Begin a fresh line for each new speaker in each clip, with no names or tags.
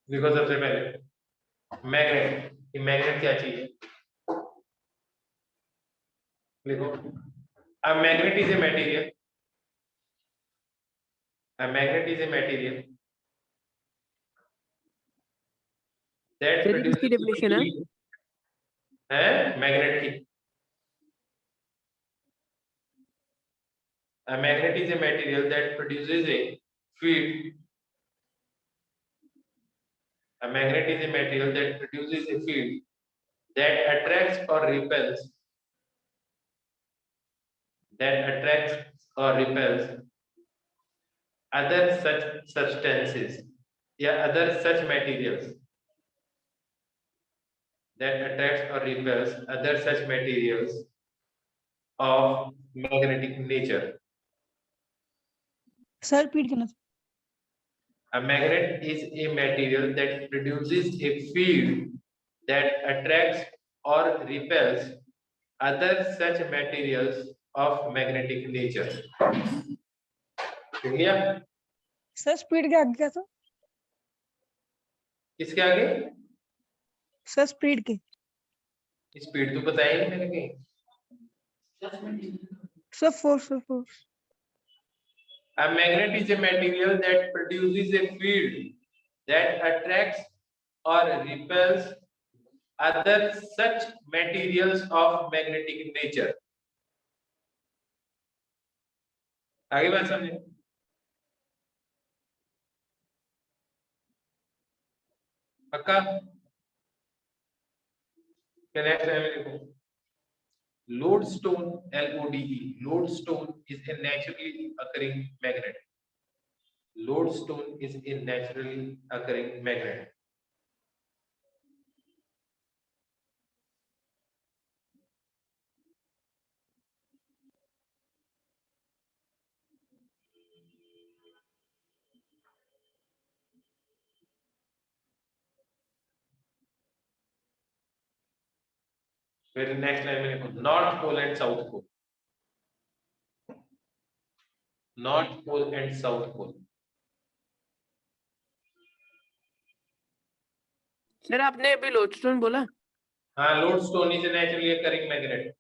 देखो सबसे पहले मैग्नेट, ये मैग्नेट क्या चीज है? देखो a magnet is a material, a magnet is a material that
sir
produces
इसकी डेफिनेशन है
field, है मैग्नेट की। A magnet is a material that produces a field. A magnet is a material that produces a field that attracts or repels, other such substances, other such materials, that attracts or repels other such materials of magnetic nature.
Sir repeat करना।
A magnet is a material that produces a field that attracts or repels other such materials of magnetic nature. ठीक है?
Sir speed के आगे क्या था?
किसके आगे?
Sir speed के।
स्पीड तो बताया ही मैंने कहीं।
Sir force.
A magnet is a material that produces a field that attracts or repels other such materials of magnetic nature. आगे बात समझे? पक्का? नेक्स्ट है मेरे को lodestone, LODE. Lodestone is a naturally occurring magnet. Lodestone is a naturally occurring magnet. फिर next line में लिखो north pole and south pole. North pole and south pole.
Sir आपने अभी लोडस्टोन बोला।
हाँ, lodestone is a naturally occurring magnet.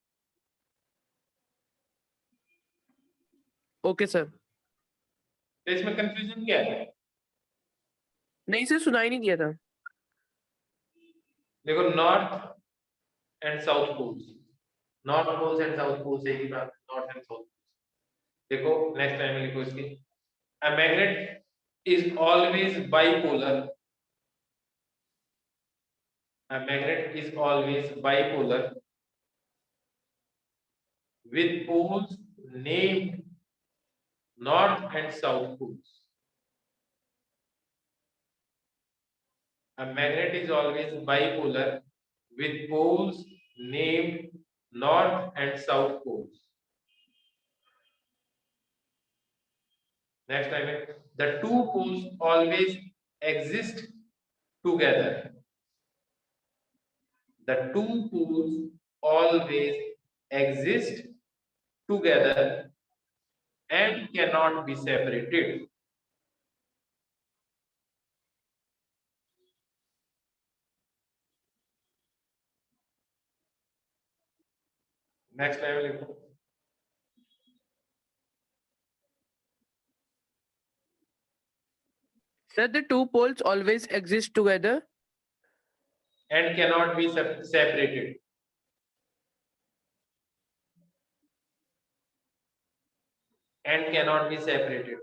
Okay sir.
तो इसमें confusion क्या है?
नहीं सर सुनाई नहीं दिया था।
देखो north and south poles, north poles and south poles एक ही बात, नॉर्थ एंड साउथ। देखो नेक्स्ट लाइन में लिखो इसकी a magnet is always bipolar. A magnet is always bipolar with poles named north and south poles. A magnet is always bipolar with poles named north and south poles. Next time, the two poles always exist together. The two poles always exist together and cannot be separated. Next level.
Sir, the two poles always exist together
and cannot be separated. And cannot be separated.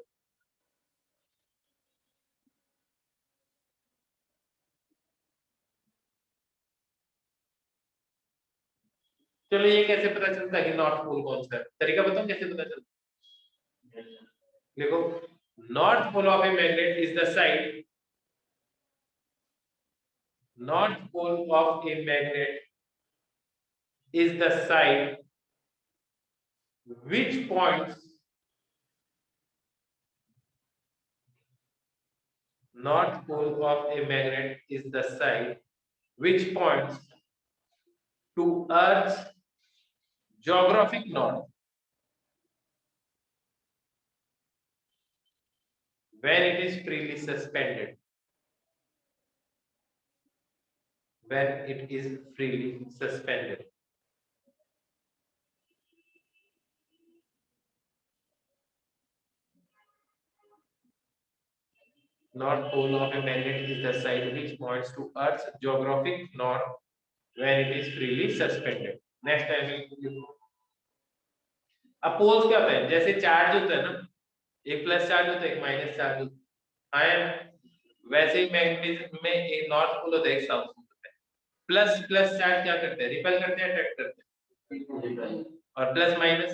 चलो ये कैसे पता चलता है कि north pole कौन सा है? तरीका बताऊं कैसे पता चलता है? देखो north pole of a magnet is the side, north pole of a magnet is the side which points, north pole of a magnet is the side which points to Earth's geographic north when it is freely suspended. when it is freely suspended. North pole of a magnet is the side which points to Earth's geographic north when it is freely suspended. Next time अब poles क्या होता है? जैसे charge होता है ना, एक plus charge होता है, एक माइनस चार्ज होता है, वैसे ही मैग्नेटिज्म में एक नॉर्थ पोल होता है, एक साउथ पोल होता है। प्लस प्लस चार्ज क्या करते हैं? रिपेल करते हैं, अट्रैक्ट करते हैं। और प्लस माइनस,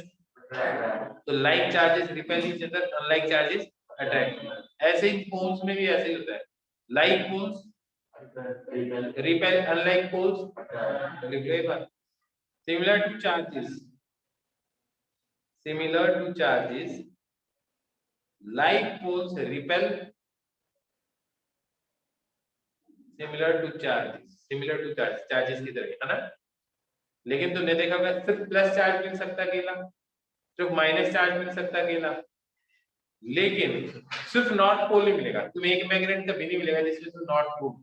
तो like charges repel each other, unlike charges attract. ऐसे ही पोल्स में भी ऐसे ही होता है, like poles repel, unlike poles repel. Similar to charges, similar to charges, like poles repel, similar to charges, similar to charges, charges की तरह, है ना? लेकिन तुमने देखा होगा सिर्फ प्लस चार्ज मिल सकता अकेला, सिर्फ माइनस चार्ज मिल सकता अकेला, लेकिन सिर्फ नॉर्थ पोल नहीं मिलेगा। तुम्हें एक मैग्नेट कभी नहीं मिलेगा जिसमें सिर्फ नॉर्थ पोल।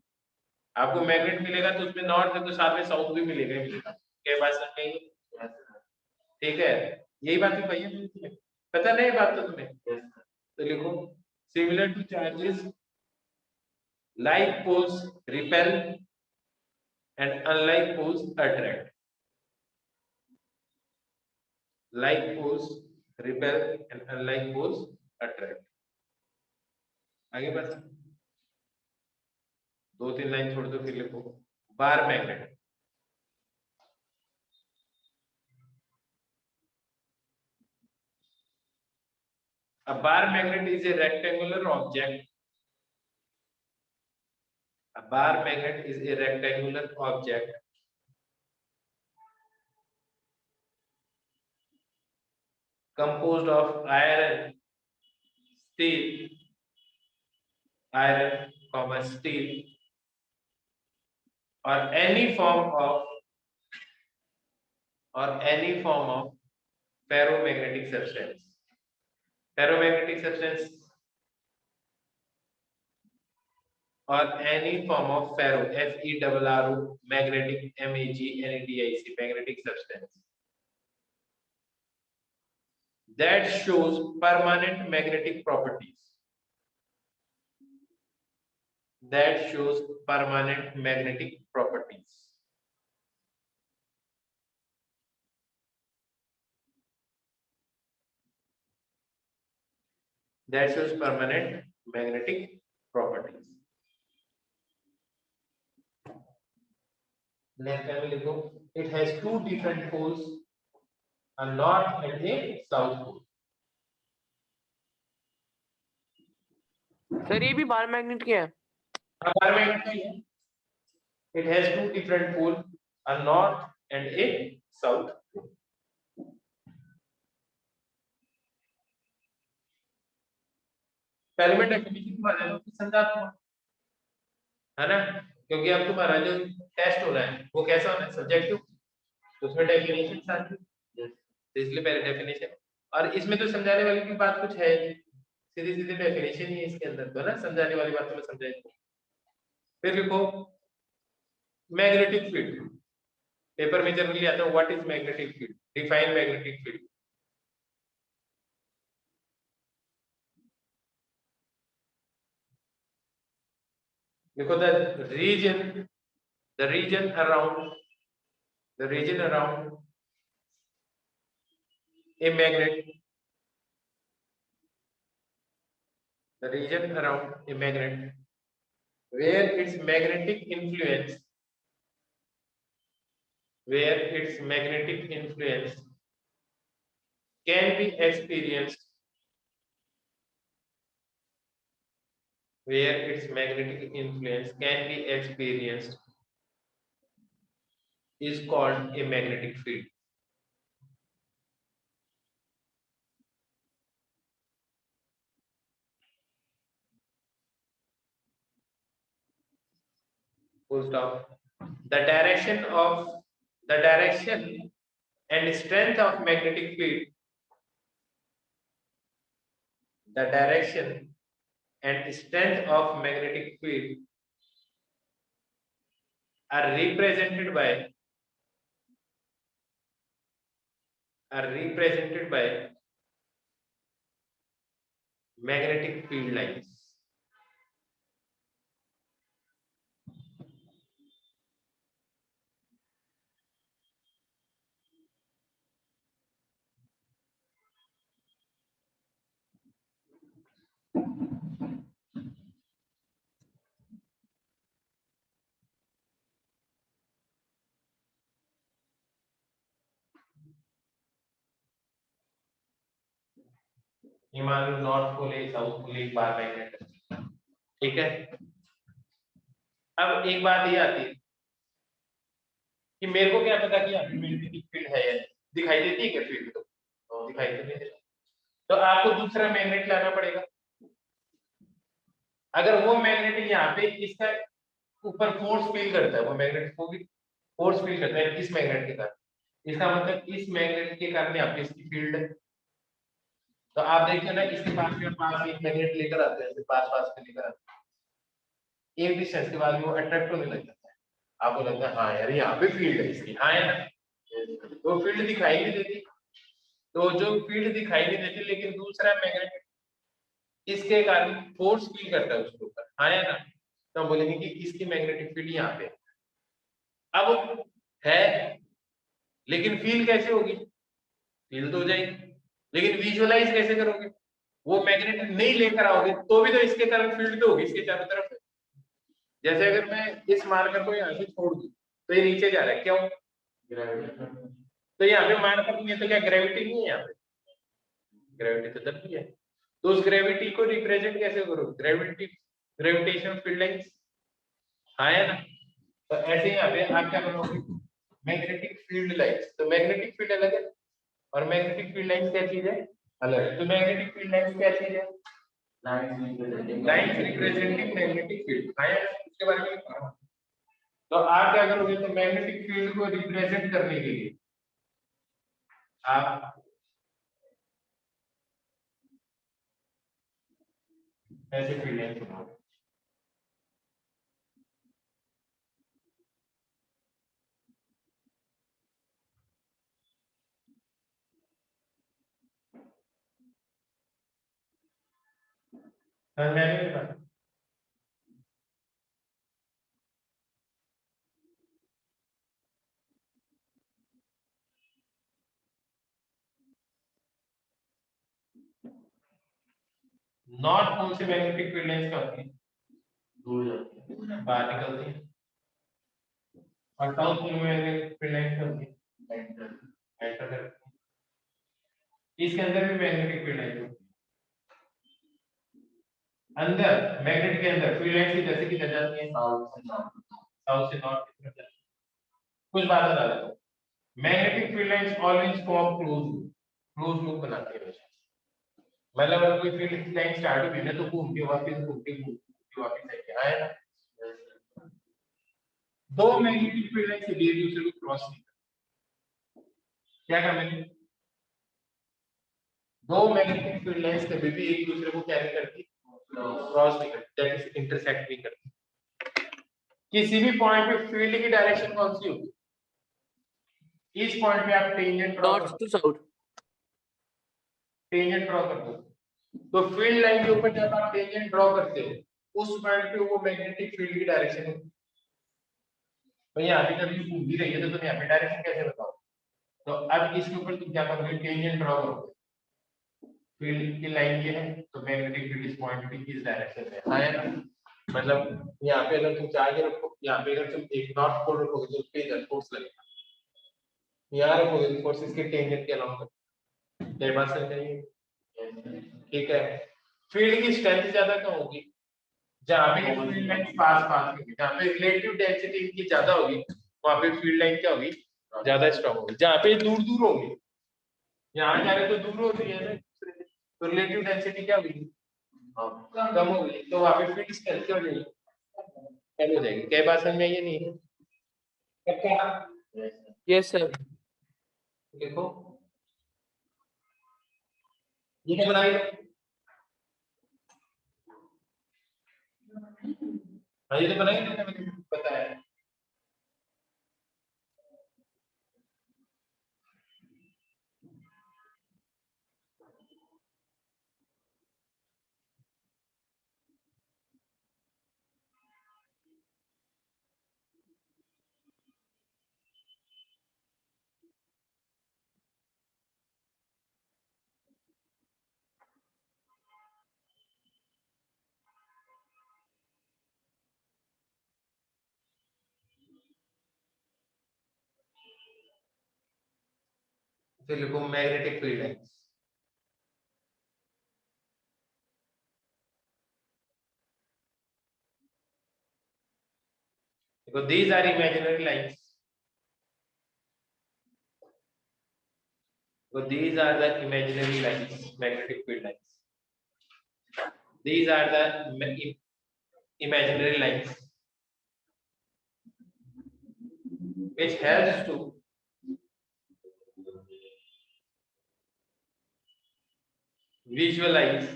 आपको मैग्नेट मिलेगा तो उसमें नॉर्थ है तो साथ में साउथ भी मिलेगा ही मिलेगा। क्या बात समझ में आई? ठीक है, यही बात भी भैया तुम्हें पता नहीं बात तो तुम्हें। तो लिखो similar two charges, like poles repel and unlike poles attract. Like poles repel and unlike poles attract. आगे बढ़, दो तीन लाइन छोड़ दो फिर लिखो bar magnet. A bar magnet is a rectangular object. A bar magnet is a rectangular object composed of iron, steel, steel, or any form of ferromagnetic substance. Ferromagnetic substance or any form of ferro, F-E-R-R-O, magnetic, M-A-G-N-E-T-I-C, magnetic substance that shows permanent magnetic properties. That shows permanent magnetic properties. That shows permanent magnetic properties. Next time लिखो, it has two different poles, a north and a south pole.
Sir ये भी bar magnet क्या है?
Bar magnet का ही है। It has two different poles, a north and a south pole. पहले मैं definition तुम्हारे समझा दूंगा, है ना? क्योंकि अब तुम्हारा जो टेस्ट होना है वो कैसा होना है? सब्जेक्टिव, तो उसमें डेफिनेशन साथ में, तो इसलिए पहले डेफिनेशन। और इसमें तो समझाने वाली की बात कुछ है, सीधी सीधी डेफिनेशन ही है इसके अंदर, तो ना समझाने वाली बात तुम्हें समझाई। फिर लिखो मैग्नेटिक फील्ड। पेपर में जनरली आता है what is magnetic field, define magnetic field. देखो the region around a magnet, the region around a magnet where its magnetic influence can be experienced, where its magnetic influence can be experienced is called a magnetic field. Full stop. The direction and strength of magnetic field, the direction and strength of magnetic field are represented by magnetic field lines. ये मान लो north pole है, south pole एक bar magnet है, ठीक है। अब एक बात ये आती है कि मेरे को क्या पता कि यहाँ पे मैग्नेटिक फील्ड है या नहीं, दिखाई देती है क्या फील्ड? तो दिखाई तो नहीं देती, तो आपको दूसरा मैग्नेट लाना पड़ेगा। अगर वो मैग्नेट यहाँ पे इसका ऊपर फोर्स फील करता है, वो मैग्नेट को भी फोर्स फील करता है इस मैग्नेट के कारण, इसका मतलब इस मैग्नेट के कारण यहाँ पे इसकी फील्ड है। तो आप देखिए ना, इसके पास एक मैग्नेट लेकर आते हैं, पास में लेकर आते हैं, एक डिस्टेंस के बाद वो अट्रैक्ट होने लग जाता है, आपको लगता है हाँ यार यहाँ पे फील्ड है इसकी, हाँ है ना, तो फील्ड दिखाई नहीं देती। तो जो फील्ड दिखाई नहीं देती लेकिन दूसरा मैग्नेट इसके कारण फोर्स फील करता है उसके ऊपर, हाँ है ना, तो हम बोलेंगे कि इसकी मैग्नेटिक फील्ड यहाँ पे अब है। लेकिन फील कैसे होगी? फील तो हो जाएगी, लेकिन विजुअलाइज कैसे करोगे? वो मैग्नेट नहीं लेकर आओगे तो भी तो इसके कारण फील्ड तो होगी इसके चारों तरफ। जैसे अगर मैं इस मार्कर को यहाँ से छोड़ दूं तो ये नीचे जा रहा है, क्यों? ग्रेविटी। तो यहाँ पे मार्कर नहीं है तो क्या ग्रेविटी नहीं है? यहाँ पे ग्रेविटी तो तब भी है। तो उस ग्रेविटी को रिप्रेजेंट कैसे करो? ग्रेविटेशन फील्ड लाइंस, हाँ है ना। तो ऐसे यहाँ पे आप क्या करोगे? Magnetic field lines. तो मैग्नेटिक फील्ड अलग है और मैग्नेटिक फील्ड लाइंस क्या चीज है? अलग है। तो मैग्नेटिक फील्ड लाइंस क्या चीज है? लाइंस रिप्रेजेंटिंग मैग्नेटिक फील्ड, हाँ है ना? उसके बारे में पढ़ा। तो आप क्या करोगे? तो मैग्नेटिक फील्ड को रिप्रेजेंट करने के लिए आप ऐसे फील्ड लाइंस बनाओगे। समझ में आ गई बात? नॉर्थ पोल से मैग्नेटिक फील्ड लाइंस क्या होती है? दूर जाती है, बाहर निकलती है। और साउथ पोल में मैग्नेटिक फील्ड लाइंस क्या होती है? एंटर करती है। इसके अंदर भी मैग्नेटिक फील्ड लाइंस होती है। अंदर मैग्नेट के अंदर फील्ड लाइंस जैसे कि जाती है साउथ से नॉर्थ की तरफ जाती है। कुछ बात बता देता हूँ। Magnetic field lines always form close loop बनाती है हमेशा। मतलब अगर कोई फील्ड लाइन स्टार्ट हुई ना तो घूम के वापस आए ना। दो मैग्नेटिक फील्ड लाइन से एक दूसरे को क्रॉस नहीं करती। क्या कहा मैंने? दो मैग्नेटिक फील्ड लाइंस कभी भी एक दूसरे को क्या नहीं करती? क्रॉस नहीं करती, दैट इज इंटरसेक्ट नहीं करती। किसी भी पॉइंट पे फील्ड की डायरेक्शन कौन सी होगी? इस पॉइंट पे आप tangent draw
north to south.
कर दो। तो फील्ड लाइन के ऊपर जब आप टेंजेंट ड्रॉ करते हो उस पॉइंट पे वो मैग्नेटिक फील्ड की डायरेक्शन होगी। तो यहाँ पे जब ये घूम भी रही है तो तुम यहाँ पे डायरेक्शन कैसे बताओ? तो अब इसके ऊपर तुम क्या करोगे? टेंजेंट ड्रॉ करोगे। फील्ड की लाइन ये है तो मैग्नेटिक फील्ड इस पॉइंट पे इस डायरेक्शन में है ना। मतलब यहाँ पे अगर तुम चार्ज रखो, यहाँ पे अगर तुम एक नॉर्थ पोल रखोगे तो उस पे इधर फोर्स लगेगा, यहाँ रखोगे तो फोर्स इसके टेंजेंट के अलाउंग लगेगा। ये बात समझ आई? ठीक है। फील्ड की स्ट्रेंथ ज्यादा कहाँ होगी? जहाँ पे फील्ड लाइन पास होगी, जहाँ पे रिलेटिव डेंसिटी इनकी ज्यादा होगी वहाँ पे फील्ड लाइन क्या होगी? ज्यादा स्ट्रांग होगी। जहाँ पे दूर दूर होंगी, यहाँ जा रहे तो दूर होती है ना तो रिलेटिव डेंसिटी क्या होगी? कम होगी, तो वहाँ पे फील्ड स्ट्रेंथ क्या हो जाएगी? कम हो जाएगी। क्या बात समझ में आई है? नहीं पक्का?
Yes sir.
देखो ये क्या बनाई? हाँ ये तो बनाई, मैंने बताया। फिर लिखो मैग्नेटिक फील्ड लाइंस। देखो these are imaginary lines. So these are the imaginary lines, magnetic field lines. These are the imaginary lines which helps to visualize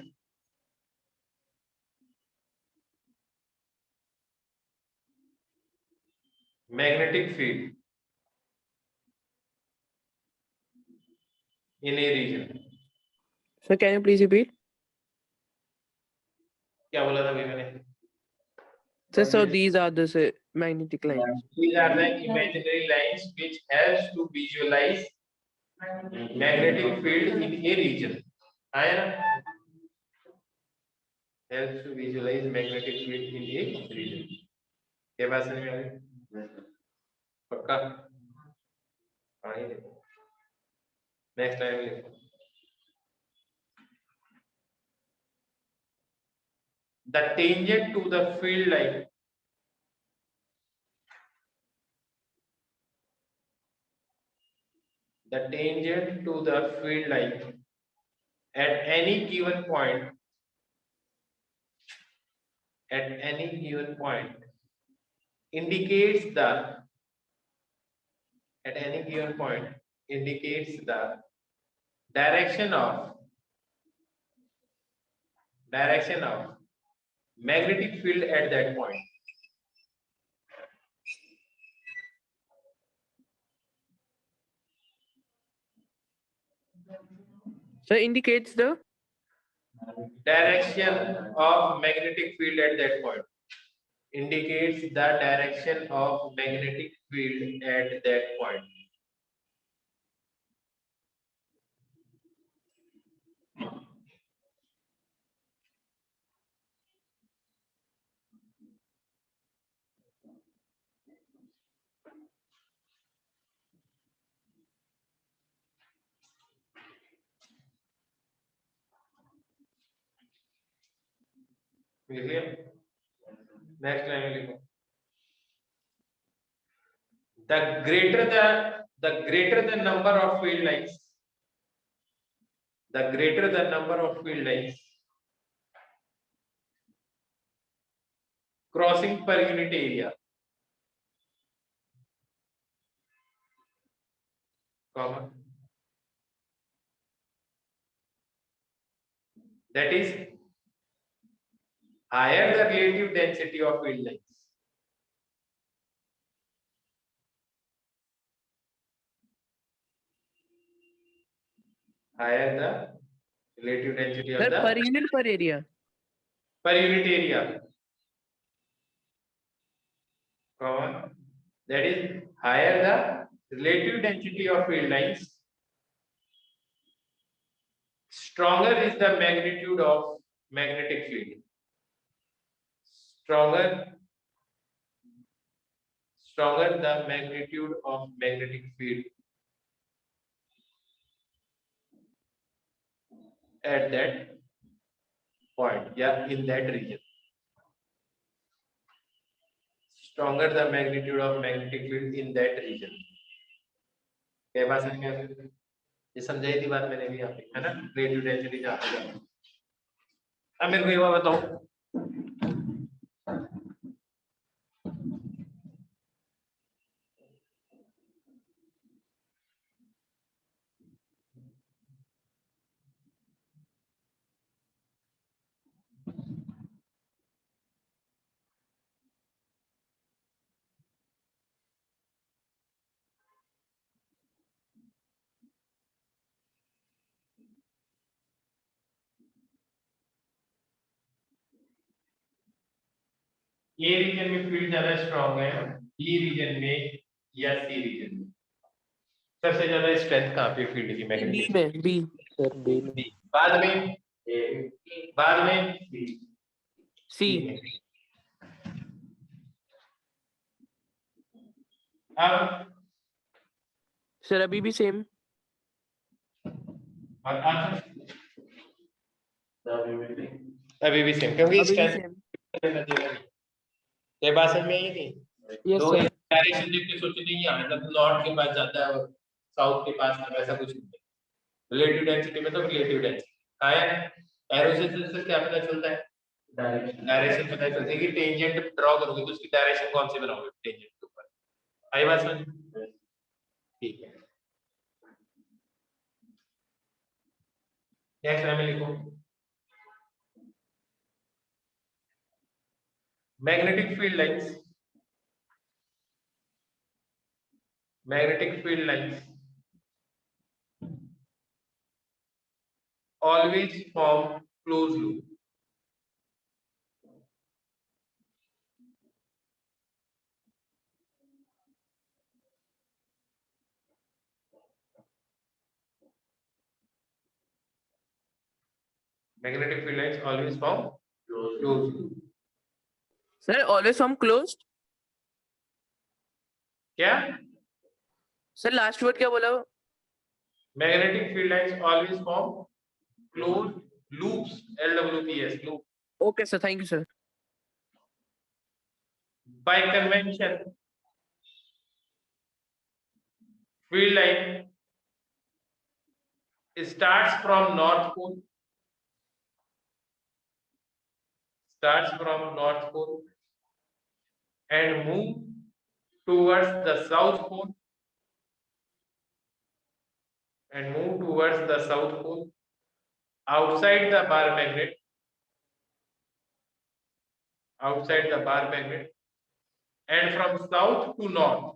magnetic field in a region.
Sir, can you please repeat?
क्या बोला था भाई मैंने?
Sir, so these are the say, magnetic lines.
These are the imaginary lines which helps to visualize magnetic field in a region. आया ना? Helps to visualize magnetic field in a region. क्या बात समझ में आ गई? पक्का? हाँ ही देखो। Next line में लिखो। The tangent to the field line at any given point indicates the direction of magnetic field at that point.
Sir, indicates the
Direction of magnetic field at that point. Indicates the direction of magnetic field at that point. देखिए next line में लिखो the greater the number of field lines crossing per unit area comma that is higher the relative density of field lines. Higher the relative density of
sir
the
per unit per area.
per unit area, comma that is higher the relative density of field lines, stronger is the magnitude of magnetic field. Stronger the magnitude of magnetic field at that point, yeah, in that region. Stronger the magnitude of magnetic field in that region. क्या बात समझ में आ गई? ये समझाई थी बात मैंने भी यहाँ पे, है ना? Relative density जहाँ पे जाती है। अब मेरे को ये बात बताओ, ए रीजन में फील्ड ज्यादा स्ट्रांग है, बी रीजन में या सी रीजन में? सबसे ज्यादा स्ट्रेंथ कहाँ पे फील्ड की
B
मैग्नेटिक?
में B. Sir, B में.
बी। बाद में
C.
अब
Sir, अभी भी same.
और आंसर अभी भी सेम, क्योंकि
अभी भी
स्ट्रेंथ
same.
ये बात समझ में आई थी।
Yes,
दो
sir.
डायरेक्शन देख के सोचे नहीं यहाँ मतलब नॉर्थ के पास जाता है और साउथ के पास है, वैसा कुछ नहीं है। रिलेटिव डेंसिटी में तो रिलेटिव डेंसिटी आया है। एरो से क्या पता चलता है? डायरेक्शन पता चलती है कि टेंजेंट ड्रॉ करोगे तो उसकी डायरेक्शन कौन सी बनाओगे टेंजेंट के ऊपर। आई बात समझ? ठीक है, नेक्स्ट लाइन में लिखो magnetic field lines. Magnetic field lines always form closed loop. Magnetic field lines always form closed loop.
Sir, always from closed.
क्या?
Sir, last word क्या बोला?
Magnetic field lines always form closed loops. LWPS loop.
Okay, sir. Thank you, sir.
By convention, field line starts from North Pole. Starts from North Pole and move towards the South Pole. And move towards the South Pole outside the bar magnet. Outside the bar magnet. And from south to north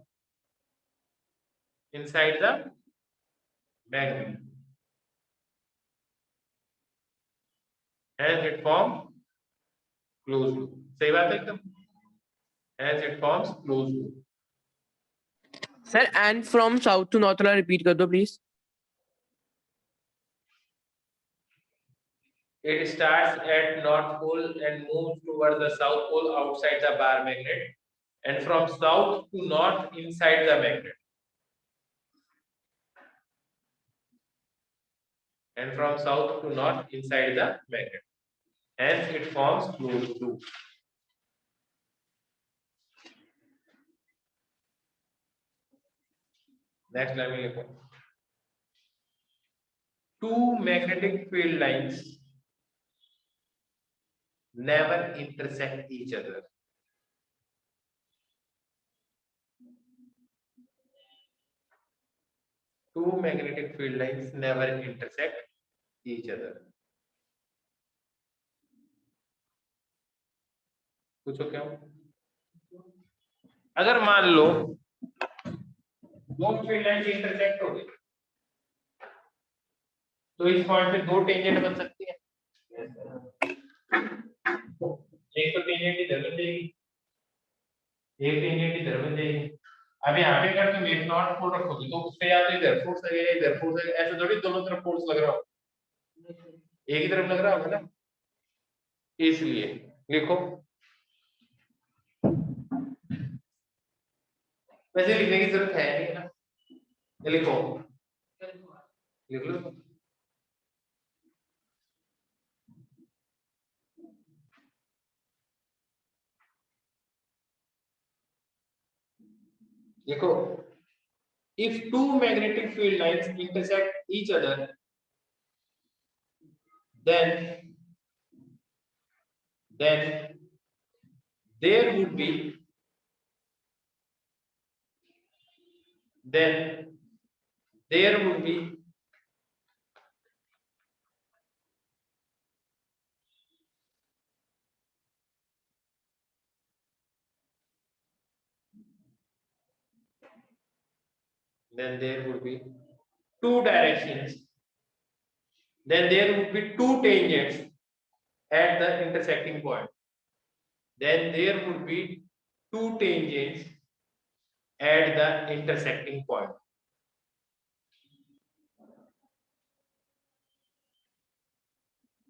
inside the magnet. As it forms closed loop. सही बात है एकदम? As it forms closed loop.
Sir, and from south to north वाला repeat कर दो, please.
It starts at north pole and moves towards the south pole outside the bar magnet, and from south to north inside the magnet. And from south to north inside the magnet. Hence it forms closed loop. Next let me look. Two magnetic field lines never intersect each other. Two magnetic field lines never intersect each other. पूछो क्यों? अगर मान लो दो field lines intersect हो गई तो इस point पे दो टेंजेंट बन सकती है। एक तो टेंजेंट इधर बन जाएगी, एक टेंजेंट इधर बन जाएगी। अब यहाँ पे अगर तुम एक नॉर्थ पोल रखोगे तो उसपे या तो इधर फोर्स लगेगा इधर फोर्स लगेगा, ऐसे थोड़ी दोनों तरफ फोर्स लग रहा हो, एक ही तरफ लग रहा होगा ना। इसलिए लिखो, वैसे लिखने की जरूरत है नहीं ना, लिखो लिख लो। देखो, if two magnetic field lines intersect each other, then there would be two directions, then there would be two tangents at the intersecting point. Then there would be two tangents at the intersecting point.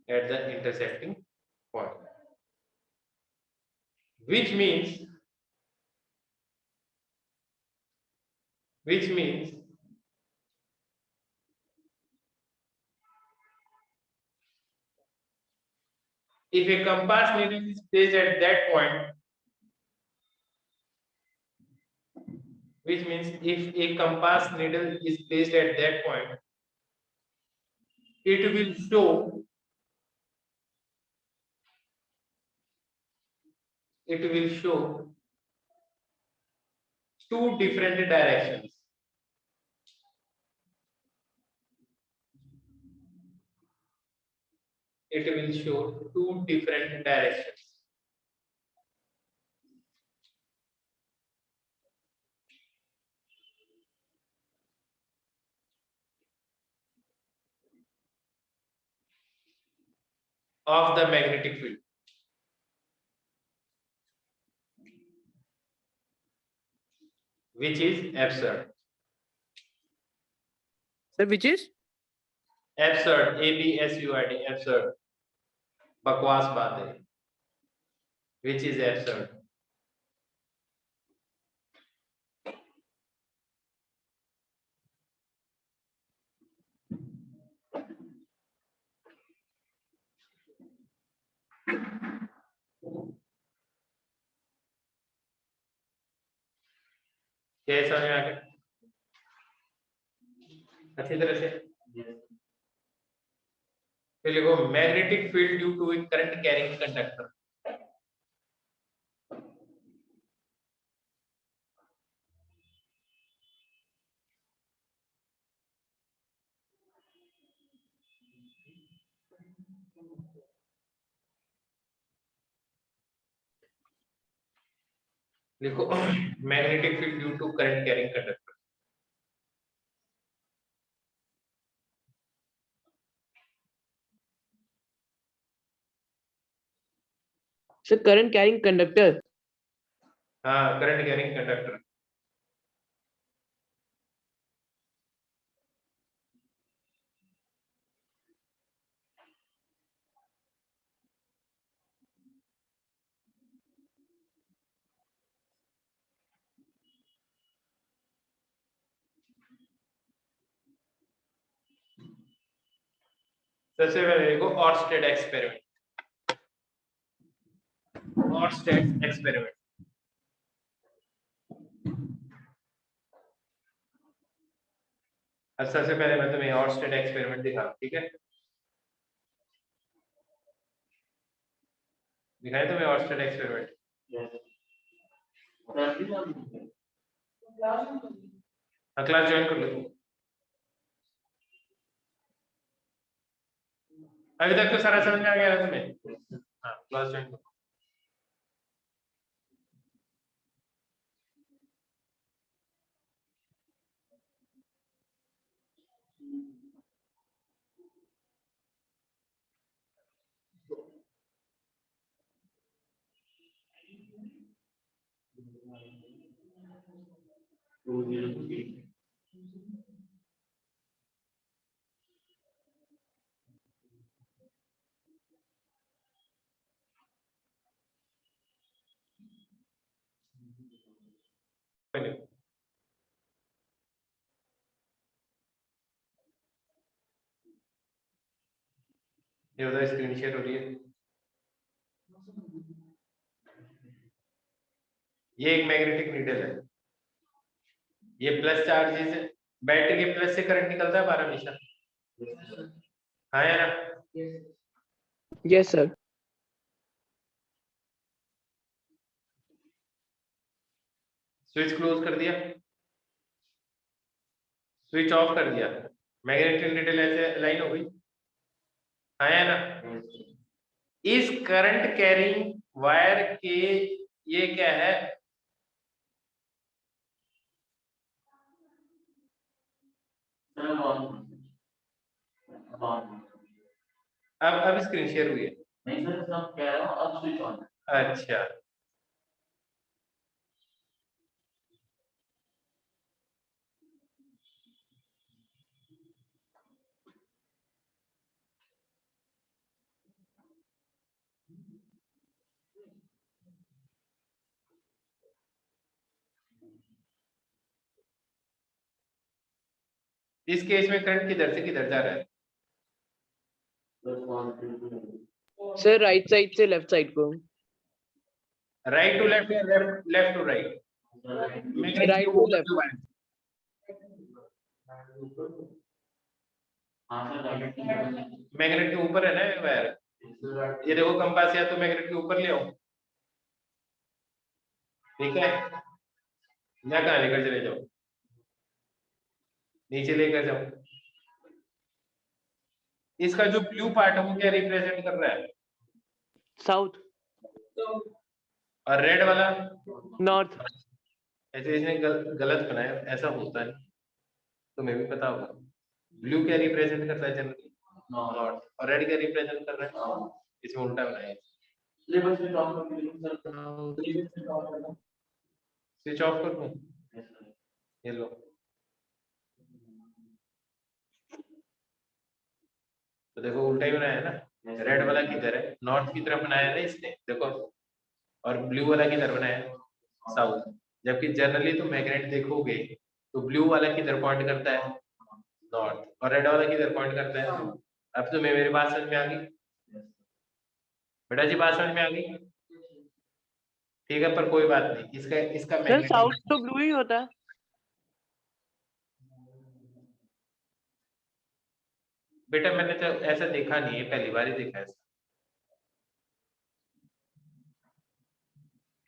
At the intersecting point. Which means if a compass needle is placed at that point, which means if a compass needle is placed at that point, it will show two different directions. It will show two different directions. Of the magnetic field. Which is absurd.
Sir, which is?
Absurd. ABSURD. Absurd. बकवास बात है. Which is absurd. क्या समझ में आ गया? अच्छी तरह से. फिर लिखो magnetic field due to current carrying conductor. लिखो magnetic field due to current carrying conductor.
Sir, current carrying conductor.
हाँ, करंट कैरिंग कंडक्टर. सबसे पहले देखो ऑर्स्टेड एक्सपेरिमेंट. Orsted experiment. अब सबसे पहले मैं तुम्हें ऑर्स्टेड एक्सपेरिमेंट दिखाऊं, ठीक है? दिखाए तुम्हें ऑर्स्टेड एक्सपेरिमेंट? हाँ, क्लास ज्वाइन कर लो तुम. अभी तक तो सारा समझ में आ गया ना तुम्हें? हाँ, क्लास ज्वाइन करो. पहले ये उधर स्क्रीन शेयर हो रही है. ये एक मैग्नेटिक नीडल है. ये प्लस चार्जेस है. बैटरी के प्लस से करंट निकलता है 12 हमेशा. हाँ या ना?
Yes, sir.
स्विच क्लोज कर दिया, स्विच ऑफ कर दिया, मैग्नेटिक नीडल ऐसे लाइन हो गई. हाँ या ना? इस करंट कैरिंग वायर के ये क्या है? अब स्क्रीन शेयर हुई है.
नहीं सर, सब कह रहा हूँ अब स्विच ऑन.
अच्छा, इस केस में करंट किधर से किधर जा रहा है?
सर राइट साइड से लेफ्ट साइड को।
राइट टू लेफ्ट या left to right? Magnet
Right
के
to
ऊपर
left.
जो वायर,
हाँ सर राइट की
मैग्नेट के ऊपर है ना ये वायर। ये देखो कंपास या तो मैग्नेट के ऊपर ले आओ, ठीक है, या कहाँ लेकर चले जाओ, नीचे लेकर जाओ। इसका जो ब्लू पार्ट है वो क्या रिप्रेजेंट कर रहा है?
साउथ।
और रेड वाला
नॉर्थ।
ऐसे इसने गलत बनाया, ऐसा होता है, तुम्हें भी पता होगा। ब्लू क्या रिप्रेजेंट करता है जनरली? नॉर्थ। और रेड क्या रिप्रेजेंट कर रहा है? इसमें उल्टा बनाया है।
सिलेबस में टॉप कर दीजिए सर। सिलेबस में टॉप कर दो।
स्विच ऑफ कर दूं?
Yes sir.
ये लो, तो देखो उल्टा ही बनाया है ना। रेड वाला किधर है? नॉर्थ की तरफ बनाया है ना इसने, देखो। और ब्लू वाला किधर बनाया है? साउथ। जबकि जनरली तो मैग्नेट देखोगे तो ब्लू वाला किधर पॉइंट करता है? नॉर्थ। और रेड वाला किधर पॉइंट करता है? अब तुम्हें मेरी बात समझ में आ गई बेटा जी? बात समझ में आ गई? ठीक है, पर कोई बात नहीं, इसका इसका
सर साउथ
मैग्नेटिक,
तो ब्लू ही होता है।
बेटा मैंने तो ऐसा देखा नहीं है, पहली बार ही देखा है ऐसा।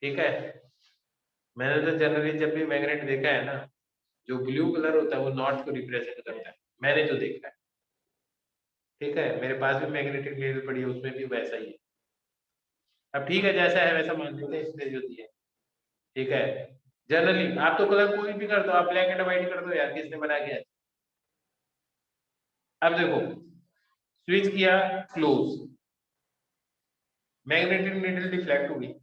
ठीक है, मैंने तो जनरली जब भी मैग्नेट देखा है ना, जो ब्लू कलर होता है वो नॉर्थ को रिप्रेजेंट करता है, मैंने जो देखा है। ठीक है, मेरे पास भी मैग्नेटिक नीडल पड़ी है, उसमें भी वैसा ही है। अब ठीक है, जैसा है वैसा मान लेते हैं, इसने जो दिया है। ठीक है, जनरली आप तो कलर कोई भी कर दो, आप ब्लैक एंड व्हाइट कर दो यार, किसने बना के? अब देखो, स्विच किया क्लोज, मैग्नेटिक नीडल डिफ्लेक्ट हुई,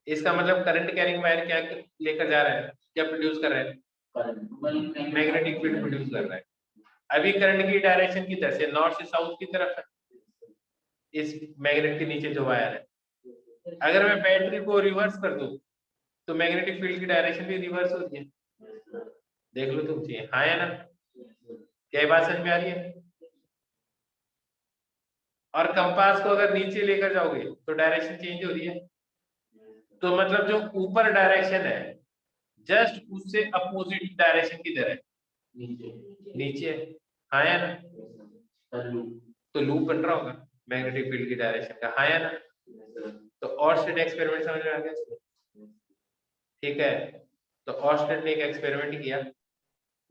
इसका मतलब करंट कैरिंग वायर क्या लेकर जा रहा है, क्या प्रोड्यूस कर रहा है? मैग्नेटिक फील्ड प्रोड्यूस कर रहा है। अभी करंट की डायरेक्शन किधर से? नॉर्थ से साउथ की तरफ है, इस मैग्नेट के नीचे जो वायर है। अगर मैं बैटरी को रिवर्स कर दूं तो मैग्नेटिक फील्ड की डायरेक्शन भी रिवर्स होती है, देख लो तुम चाहिए, हाँ या ना? क्या ये बात समझ में आ रही है? और कंपास को अगर नीचे लेकर जाओगे तो डायरेक्शन चेंज हो रही है, तो मतलब जो ऊपर डायरेक्शन है जस्ट उससे अपोजिट डायरेक्शन किधर है? नीचे है, हाँ या ना? तो लूप बन रहा होगा मैग्नेटिक फील्ड की डायरेक्शन का, हाँ या ना? तो ऑर्स्टेड एक्सपेरिमेंट समझ में आ गया? ठीक है, तो ऑर्स्टेड ने एक एक्सपेरिमेंट किया,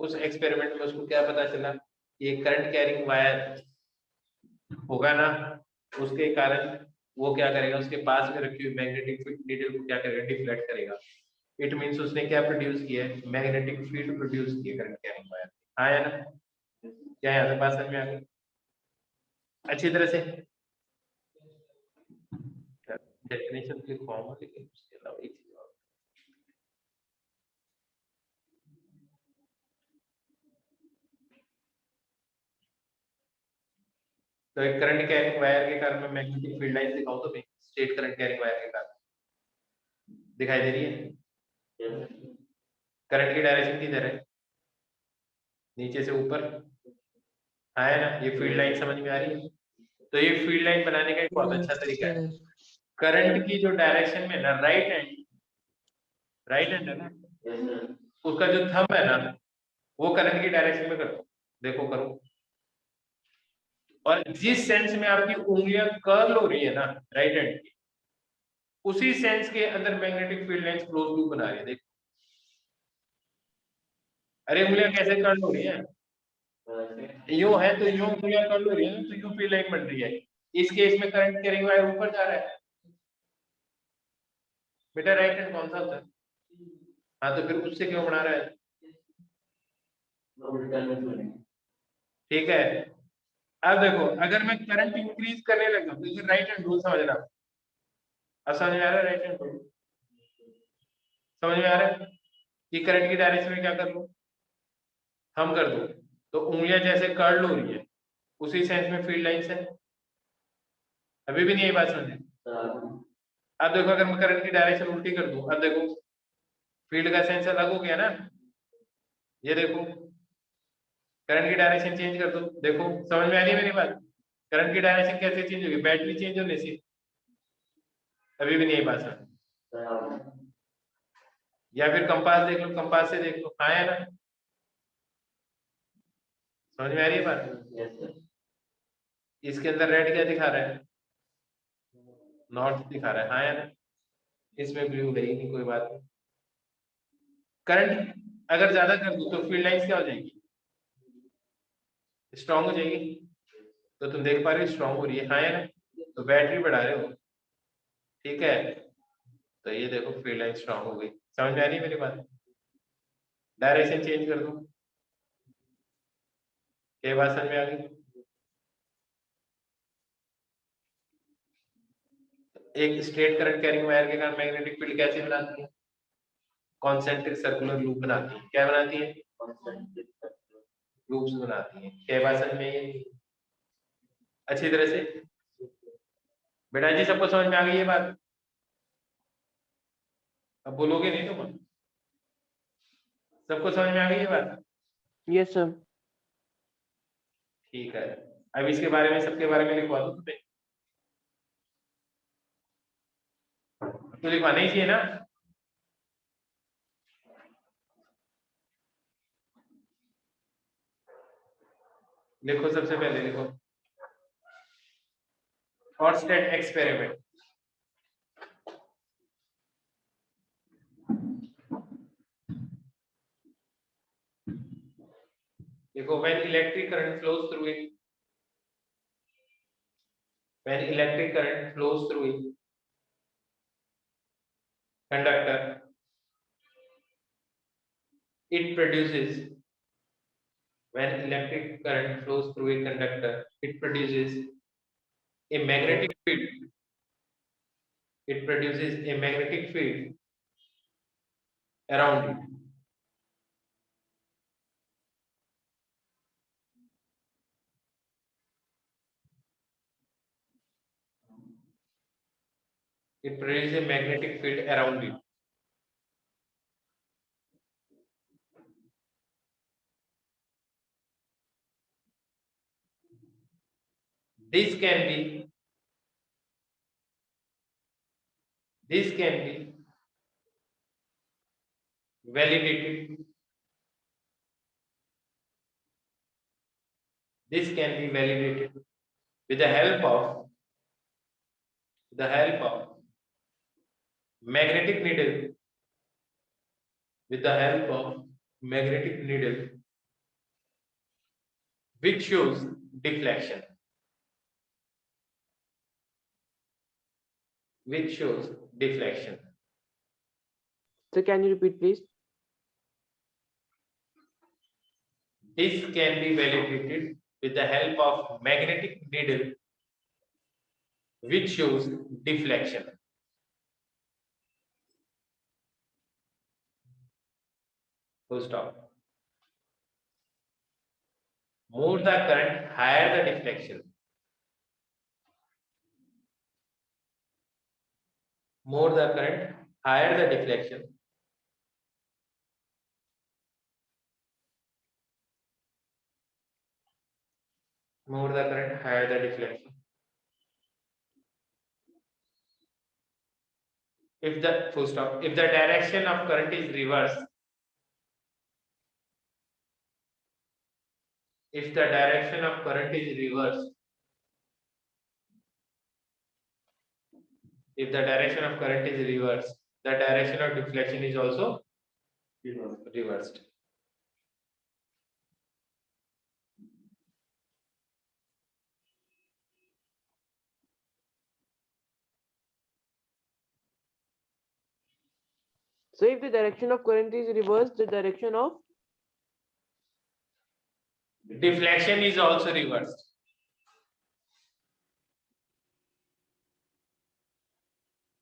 उस एक्सपेरिमेंट में उसको क्या पता चला, ये करंट कैरिंग वायर होगा ना, उसके कारण वो क्या करेगा, उसके पास में रखी हुई मैग्नेटिक नीडल को क्या करेगा? डिफ्लेक्ट करेगा। इट मींस उसने क्या प्रोड्यूस किया है? मैग्नेटिक फील्ड प्रोड्यूस किया करंट कैरिंग वायर, हाँ या ना? क्या यहाँ से बात समझ में आ गई अच्छी तरह से? डेफिनेशन लिखवाऊंगा लेकिन उसके अलावा एक चीज और। तो एक करंट कैरिंग वायर के कारण मैं मैग्नेटिक फील्ड लाइन दिखाऊं तो मैं स्ट्रेट करंट कैरिंग वायर के कारण दिखाई दे रही है? करंट की डायरेक्शन किधर है? नीचे से ऊपर, हाँ है ना? ये फील्ड लाइन समझ में आ रही है? तो ये फील्ड लाइन बनाने का एक बहुत अच्छा तरीका है, करंट की जो डायरेक्शन में ना राइट हैंड है ना, उसका जो थंब है ना वो करंट की डायरेक्शन में करो, देखो करो, और जिस सेंस में आपकी उंगलियां कर्ल हो रही है ना राइट हैंड की, उसी सेंस के अंदर magnetic field lines close loop बना रही है, देखो। अरे उंगलियां कैसे कर्ल हो रही है? यूं है तो यूं उंगलियां कर्ल हो रही है तो यूं फील्ड लाइन बन रही है। इस केस में करंट कैरिंग वायर ऊपर जा रहा है, बेटा राइट हैंड कौन सा होता है? हाँ, तो फिर उससे क्यों बना रहा है? ठीक है, अब देखो अगर मैं करंट इंक्रीज करने लगा तो इधर राइट हैंड रूल समझना। अब समझ में आ रहा है राइट हैंड रूल? समझ में आ रहा है कि करंट की डायरेक्शन में क्या कर लूं? हम कर दो, तो उंगलियां जैसे कर्ल हो रही है उसी सेंस में फील्ड लाइंस है। अभी भी नहीं ये बात समझे? अब देखो अगर मैं करंट की डायरेक्शन उल्टी कर दूं, अब देखो फील्ड का सेंस अलग हो गया ना, ये देखो करंट की डायरेक्शन चेंज कर दो, देखो समझ में आ रही है मेरी बात? करंट की डायरेक्शन कैसे चेंज होगी? बैटरी चेंज होने से। अभी भी नहीं है बात समझ। या फिर कंपास देख लो, कंपास से देख लो, हाँ है ना, समझ में आ रही है बात। इसके अंदर रेड क्या दिखा रहा है, नॉर्थ दिखा रहा है, हाँ है ना, इसमें ब्लू है ही नहीं, कोई बात नहीं। करंट अगर ज्यादा कर दूं तो फील्ड लाइंस क्या हो जाएगी, स्ट्रांग हो जाएगी। तो तुम देख पा रहे हो स्ट्रांग हो रही है, हाँ है ना, तो बैटरी बढ़ा रहे हो, ठीक है। तो ये देखो फील्ड लाइन स्ट्रांग हो गई, समझ में आ रही है मेरी बात। डायरेक्शन चेंज कर दो, ये बात समझ में आ गई। एक स्ट्रेट करंट कैरिंग वायर के कारण मैग्नेटिक फील्ड कैसे बनाती है, कॉन्सेंट्रिक सर्कुलर लूप बनाती है, क्या बनाती है, लूप्स बनाती है। क्या बात समझ में आई अच्छी तरह से बेटा जी, सबको समझ में आ गई ये बात। अब बोलोगे नहीं तुम, सबको समझ में आ गई ये बात।
Yes sir.
ठीक है, अब इसके बारे में, सबके बारे में लिखवा दो तुम्हें, तो लिखवाना ही चाहिए ना। लिखो, सबसे पहले लिखो हॉटस्टेड एक्सपेरिमेंट। देखो, when electric current flows through it, when electric current flows through it conductor, it produces, when electric current flows through a conductor, it produces a magnetic field. It produces a magnetic field around it. It produces a magnetic field around it. This can be, this can be validated. This can be validated with the help of, magnetic needle, with the help of magnetic needle, which shows deflection, which shows deflection.
So can you repeat please?
This can be validated with the help of magnetic needle, which shows deflection. Full stop. More the current, higher the deflection. More the current, higher the deflection. More the current, higher the deflection. If the, full stop, if the direction of current is reversed, if the direction of current is reversed, if the direction of current is reversed, the direction of deflection is also reversed.
So if the direction of current is reversed, the direction of
Deflection is also reversed.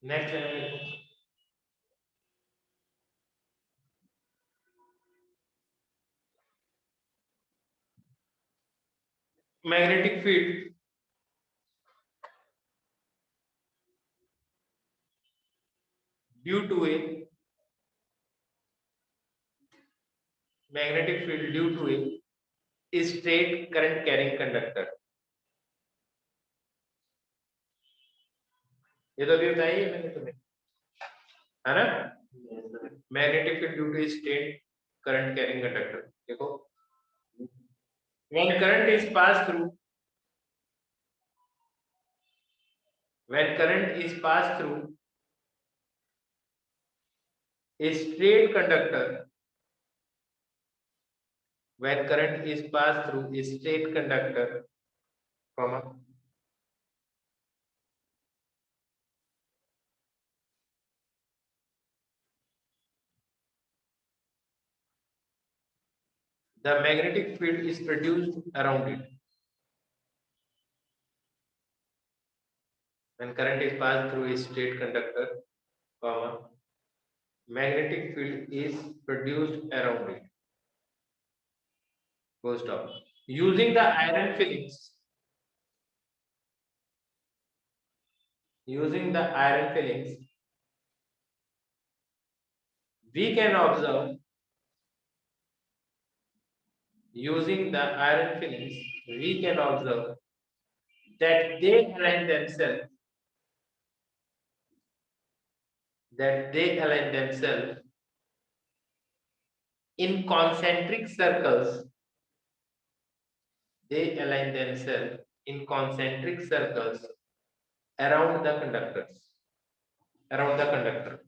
Next level. Magnetic field due to a magnetic field due to a straight current carrying conductor. ये तो अभी बताया ही है मैंने तुम्हें, है ना? Magnetic field due to straight current carrying conductor. देखो, when current is passed through a straight conductor, when current is passed through a straight conductor, comma, the magnetic field is produced around it. When current is passed through a straight conductor, comma, magnetic field is produced around it. Full stop. Using the iron fillings, we can observe, using the iron fillings, we can observe that they align themselves, in concentric circles. They align themselves in concentric circles around the conductors, around the conductor.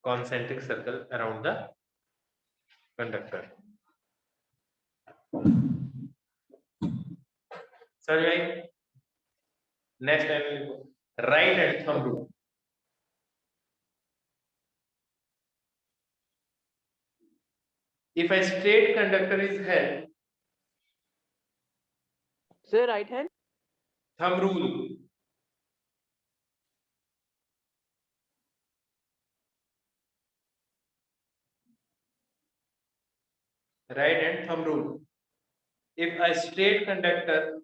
Concentric circle around the conductor. Sorry, right? Next time, right hand thumb rule. If a straight conductor is held,
Sir, right hand.
thumb rule. Right hand thumb rule. If a straight conductor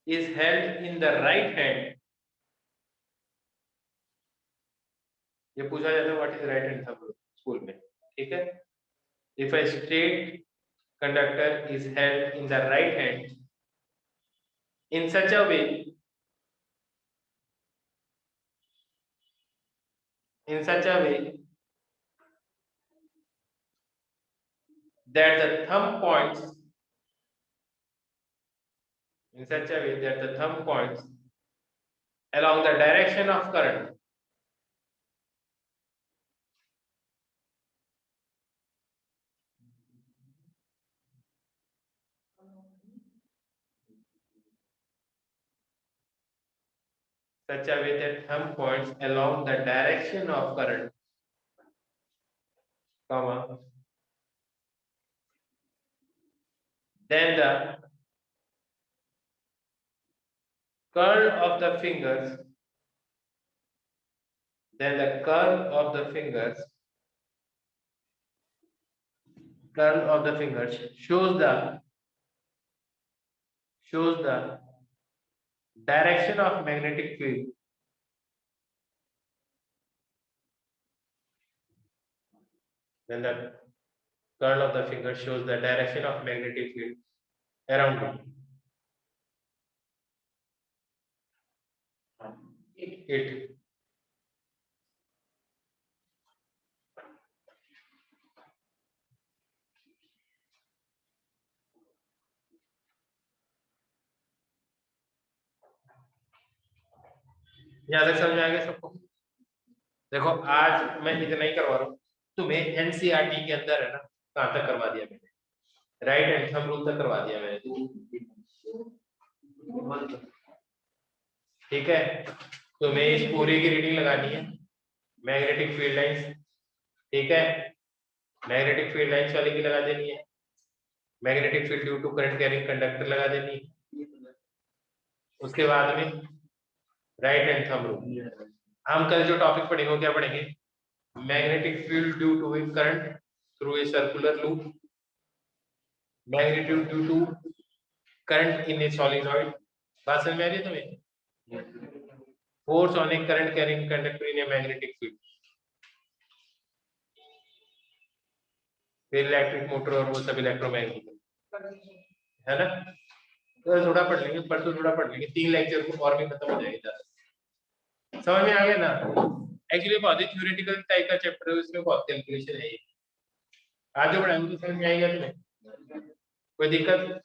is held in the right hand, ये पूछा जाता है what is right hand thumb rule school में, ठीक है? If a straight conductor is held in the right hand in such a way, that the thumb points, along the direction of current. Such a way that thumb points along the direction of current, comma, then the curl of the fingers, shows the direction of magnetic field. Then the curl of the finger shows the direction of magnetic field around it. यहाँ तक समझ में आ गया सबको? देखो, आज मैं इतना ही करवा रहा हूँ, तुम्हें एनसीईआरटी के अंदर है ना, कहाँ तक करवा दिया मैंने? राइट हैंड थंब रूल तक करवा दिया मैंने, ठीक है? तुम्हें इस पूरी की रीडिंग लगानी है, मैग्नेटिक फील्ड लाइंस, ठीक है? मैग्नेटिक फील्ड लाइंस वाले की लगा देनी है, magnetic field due to current carrying conductor लगा देनी है, उसके बाद में राइट हैंड थंब रूल। हम कल जो टॉपिक पढ़ेंगे वो क्या पढ़ेंगे? Magnetic field due to current through a circular loop, magnitude due to current in a solenoid. बात समझ में आ रही है तुम्हें? Force on a current carrying conductor in a magnetic field. फिर इलेक्ट्रिक मोटर और वो सब इलेक्ट्रोमैग्नेटिक, है ना। तो थोड़ा पढ़ लेंगे, परसों थोड़ा पढ़ लेंगे, 3 लेक्चर को और भी खत्म हो जाएगा। समझ में आ गया ना। एक्चुअली बहुत ही थ्योरेटिकल टाइप का चैप्टर है, इसमें बहुत कैलकुलेशन है। आज जो पढ़ाएंगे तो समझ में आएगा तुम्हें, कोई दिक्कत?